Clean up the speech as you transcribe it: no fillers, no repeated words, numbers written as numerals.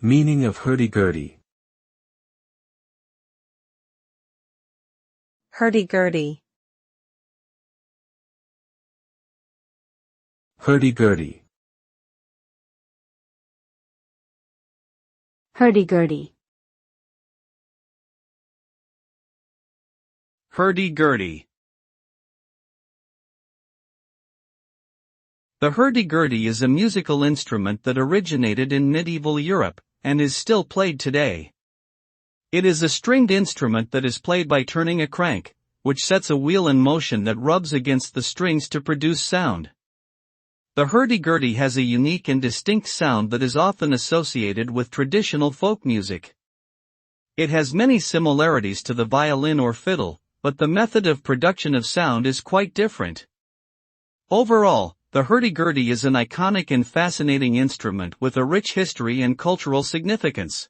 Meaning of hurdy-gurdy. Hurdy-gurdy. Hurdy-gurdy. Hurdy-gurdy. Hurdy-gurdy. The hurdy-gurdy is a musical instrument that originated in medieval Europe, and is still played today. It is a stringed instrument that is played by turning a crank, which sets a wheel in motion that rubs against the strings to produce sound. The hurdy-gurdy has a unique and distinct sound that is often associated with traditional folk music. It has many similarities to the violin or fiddle, but the method of production of sound is quite different. Overall, the hurdy-gurdy is an iconic and fascinating instrument with a rich history and cultural significance.